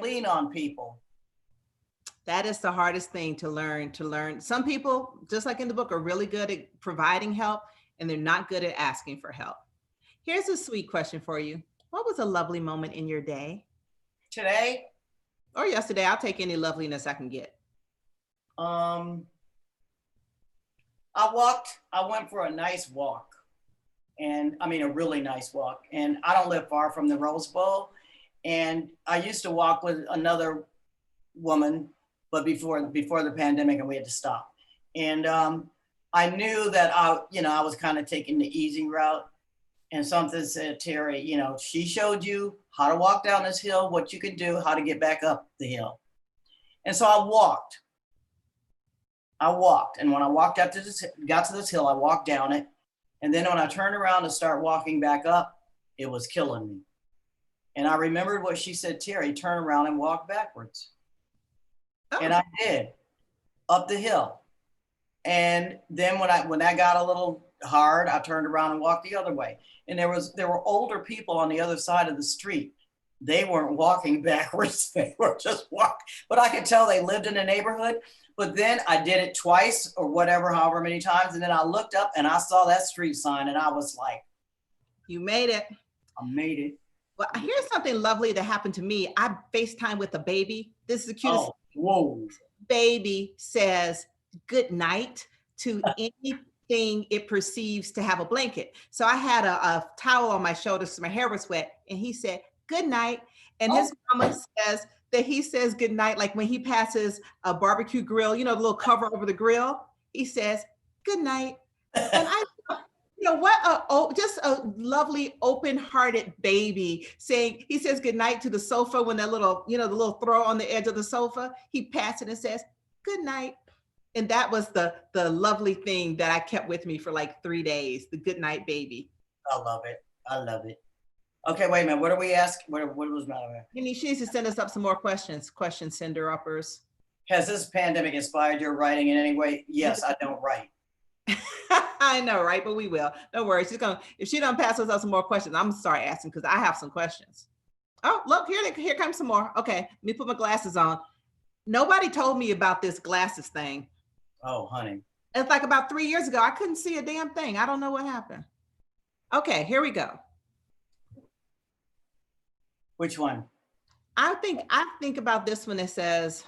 S3: lean on people.
S2: That is the hardest thing to learn. Some people, just like in the book, are really good at providing help, and they're not good at asking for help. Here's a sweet question for you. What was a lovely moment in your day?
S3: Today?
S2: Or yesterday. I'll take any loveliness I can get.
S3: I went for a nice walk. And I mean, a really nice walk. And I don't live far from the Rose Bowl. And I used to walk with another woman, but before the pandemic, and we had to stop. And I knew that I was kind of taking the easy route. And something said, Terry, you know, she showed you how to walk down this hill, what you can do, how to get back up the hill. And so I walked. And when I walked up to this, got to this hill, I walked down it. And then when I turned around to start walking back up, it was killing me. And I remembered what she said, Terry, turn around and walk backwards. Oh. And I did, up the hill. And then when that got a little hard, I turned around and walked the other way. And there were older people on the other side of the street. They weren't walking backwards. They were just walking. But I could tell they lived in the neighborhood. But then I did it twice or whatever, however many times. And then I looked up and I saw that street sign and I was like,
S2: you made it.
S3: I made it.
S2: Well, here's something lovely that happened to me. I FaceTime with a baby. This is the cutest.
S3: Oh, whoa.
S2: Baby says good night to anything it perceives to have a blanket. So I had a towel on my shoulders so my hair was wet, and he said good night. And his mama says that he says good night, like when he passes a barbecue grill, you know, the little cover over the grill, he says good night. And I you know what, just a lovely open-hearted baby saying, he says goodnight to the sofa when that little, you know, the little throw on the edge of the sofa, he passes it and says good night. And that was the lovely thing that I kept with me for like 3 days, the good night baby.
S3: I love it. I love it. Okay, wait a minute. What do we ask? What was matter?
S2: She needs to send us up some more questions, question sender uppers.
S3: Has this pandemic inspired your writing in any way? Yes, I don't write.
S2: I know, right? But we will. Don't worry. If she don't pass us out some more questions, I'm sorry asking because I have some questions. Oh, look, here comes some more. Okay, let me put my glasses on. Nobody told me about this glasses thing.
S3: Oh, honey.
S2: It's like about 3 years ago. I couldn't see a damn thing. I don't know what happened. Okay, here we go.
S3: Which one?
S2: I think about this one that says,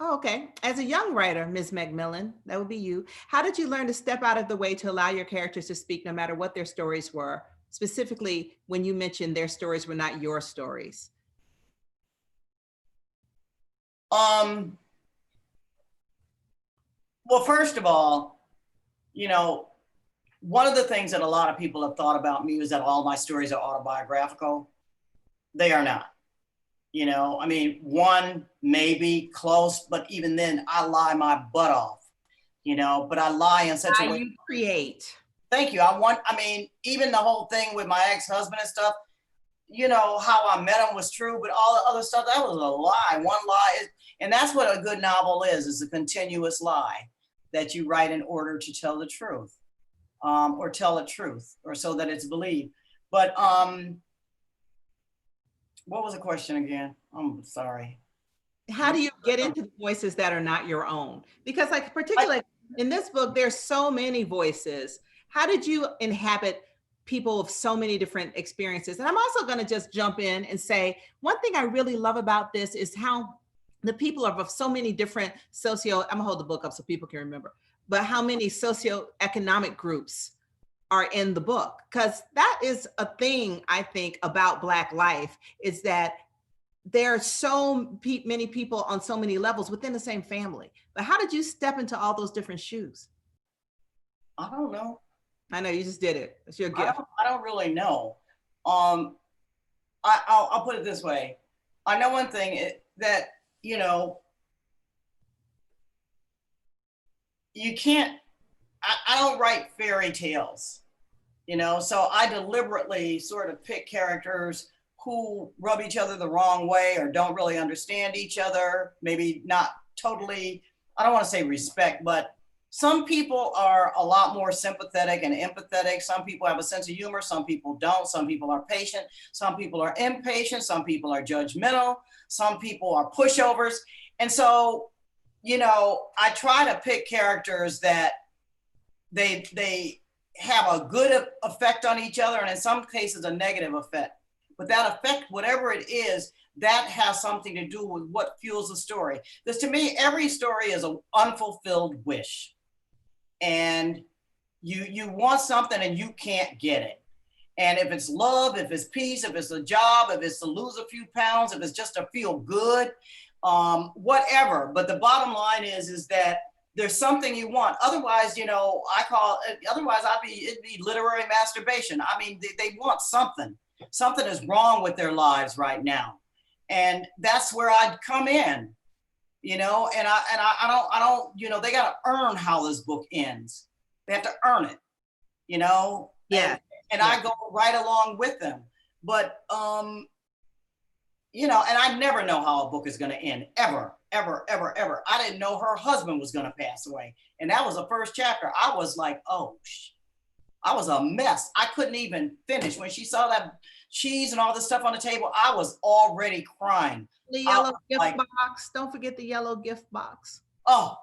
S2: oh, okay. As a young writer, Ms. McMillan, that would be you. How did you learn to step out of the way to allow your characters to speak no matter what their stories were? Specifically, when you mentioned their stories were not your stories.
S3: Well, first of all, you know, one of the things that a lot of people have thought about me is that all my stories are autobiographical. They are not. You know, I mean, one may close, but even then I lie my butt off, you know, but I lie in such a way.
S2: You create.
S3: Thank you. I mean, even the whole thing with my ex-husband and stuff, you know, how I met him was true, but all the other stuff, that was a lie. One lie is, and that's what a good novel is a continuous lie that you write in order to tell the truth, or tell a truth, or so that it's believed. But what was the question again? I'm sorry.
S2: How do you get into the voices that are not your own? Because like particularly in this book, there's so many voices. How did you inhabit people of so many different experiences? And I'm also going to just jump in and say, one thing I really love about this is how the people are of so many different I'm gonna hold the book up so people can remember, but how many socioeconomic groups are in the book. Because that is a thing I think about Black life, is that there are so many people on so many levels within the same family. But how did you step into all those different shoes?
S3: I don't know.
S2: I know you just did it. It's your gift.
S3: I don't really know. I'll put it this way. I know one thing that, you know, you can't, I don't write fairy tales, you know, so I deliberately sort of pick characters who rub each other the wrong way or don't really understand each other, maybe not totally, I don't want to say respect, but some people are a lot more sympathetic and empathetic. Some people have a sense of humor, some people don't. Some people are patient, some people are impatient, some people are judgmental, some people are pushovers. And so, you know, I try to pick characters that they have a good effect on each other, and in some cases a negative effect. But that effect, whatever it is, that has something to do with what fuels the story. Because to me, every story is an unfulfilled wish. And you want something and you can't get it. And if it's love, if it's peace, if it's a job, if it's to lose a few pounds, if it's just to feel good, whatever. But the bottom line is that there's something you want. Otherwise, you know, otherwise it'd be literary masturbation. I mean, they want something. Something is wrong with their lives right now. And that's where I'd come in, you know, and I don't, you know, they got to earn how this book ends. They have to earn it, you know?
S2: Yeah.
S3: And I go right along with them. But, you know, and I never know how a book is going to end, ever, ever, ever, ever. I didn't know her husband was going to pass away. And that was the first chapter. I was like, oh, I was a mess. I couldn't even finish. When she saw that cheese and all this stuff on the table, I was already crying.
S2: The yellow gift box. Don't forget the yellow gift box.
S3: Oh,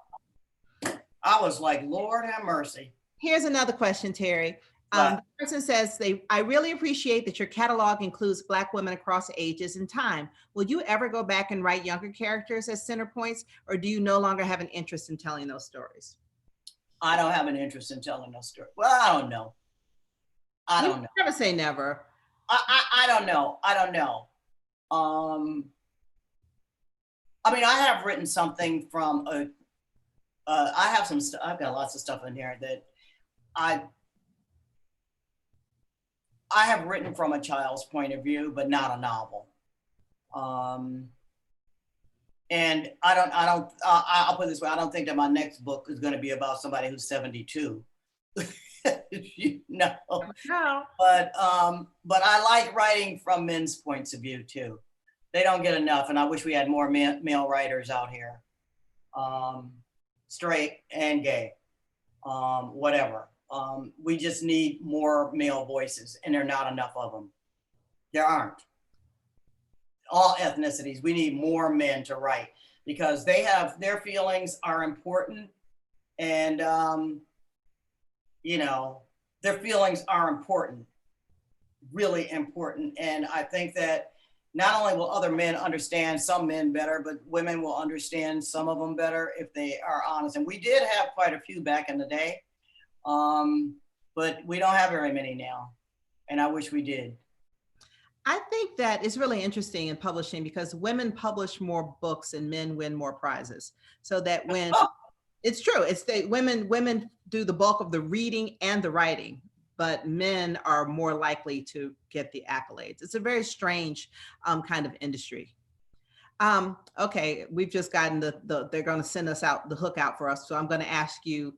S3: I was like, Lord have mercy.
S2: Here's another question, Terry. The person says, I really appreciate that your catalog includes Black women across ages and time. Will you ever go back and write younger characters as center points, or do you no longer have an interest in telling those stories? I don't have an interest in telling those stories. Well, I don't know. I don't know. Never say never.
S3: I don't know. I don't know. I mean, I have written something from I have some stuff. I've got lots of stuff in here that I have written from a child's point of view, but not a novel. And I'll put it this way. I don't think that my next book is going to be about somebody who's 72. You know, but I like writing from men's points of view too. They don't get enough, and I wish we had more male writers out here, straight and gay, whatever. We just need more male voices, and there are not enough of them. There aren't. All ethnicities, we need more men to write, because their feelings are important, and you know, their feelings are important, really important. And I think that not only will other men understand some men better, but women will understand some of them better if they are honest. And we did have quite a few back in the day, but we don't have very many now. And I wish we did.
S2: I think that it's really interesting in publishing, because women publish more books and men win more prizes. So that when it's true, it's women do the bulk of the reading and the writing, but men are more likely to get the accolades. It's a very strange kind of industry. Okay, we've just gotten they're going to send us out the hook out for us. So I'm going to ask you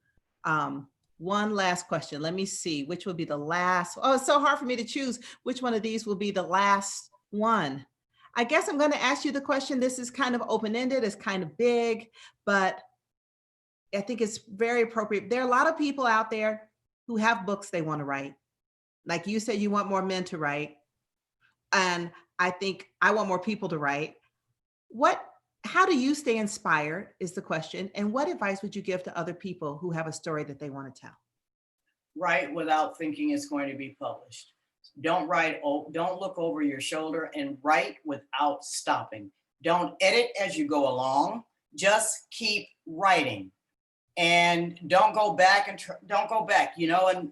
S2: one last question. Let me see, which will be the last. Oh, it's so hard for me to choose which one of these will be the last one. I guess I'm going to ask you the question. This is kind of open-ended, it's kind of big, but I think it's very appropriate. There are a lot of people out there who have books they want to write. Like you said, you want more men to write. And I think I want more people to write. How do you stay inspired is the question. And what advice would you give to other people who have a story that they want to tell?
S3: Write without thinking it's going to be published. Don't look over your shoulder, and write without stopping. Don't edit as you go along. Just keep writing. And don't go back, you know, and,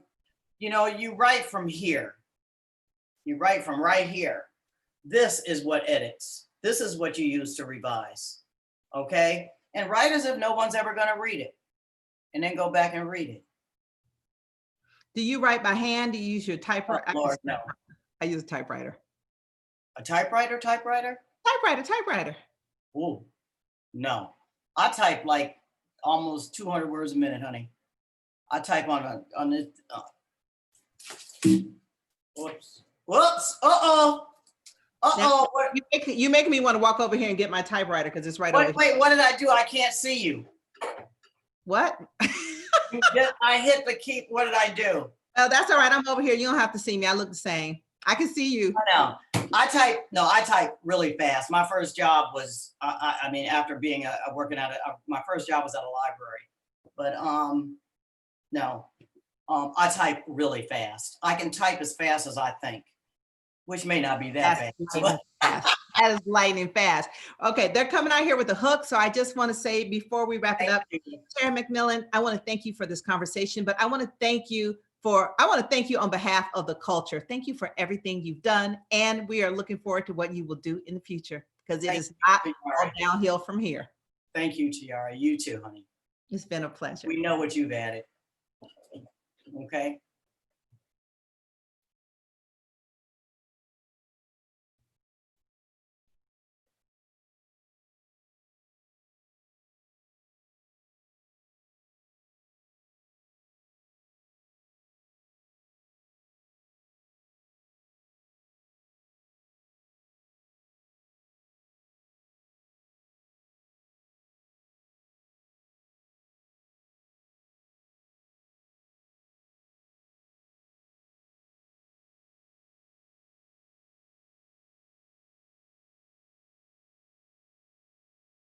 S3: you know, you write from here. You write from right here. This is what edits. This is what you use to revise. Okay? And write as if no one's ever going to read it. And then go back and read it.
S2: Do you write by hand? Do you use your typewriter?
S3: Oh, Lord, no.
S2: I use a typewriter.
S3: A typewriter?
S2: Typewriter.
S3: Ooh, no. I type like almost 200 words a minute, honey. I type on this. Whoops. Uh-oh.
S2: You make me want to walk over here and get my typewriter, because it's right over here.
S3: Wait, what did I do? I can't see you.
S2: What?
S3: I hit the key. What did I do?
S2: Oh, that's all right. I'm over here. You don't have to see me. I look the same. I can see you.
S3: I know. I type really fast. My first job was, I mean, after being working at my first job was at a library, but no, I type really fast. I can type as fast as I think, which may not be that fast.
S2: That is lightning fast. Okay, they're coming out here with the hook. So I just want to say, before we wrap it up, Sarah McMillan, I want to thank you for this conversation, but I want to thank you on behalf of the culture. Thank you for everything you've done. And we are looking forward to what you will do in the future, because it is not all downhill from here.
S3: Thank you, Tayari. You too, honey.
S2: It's been a pleasure.
S3: We know what you've added. Okay.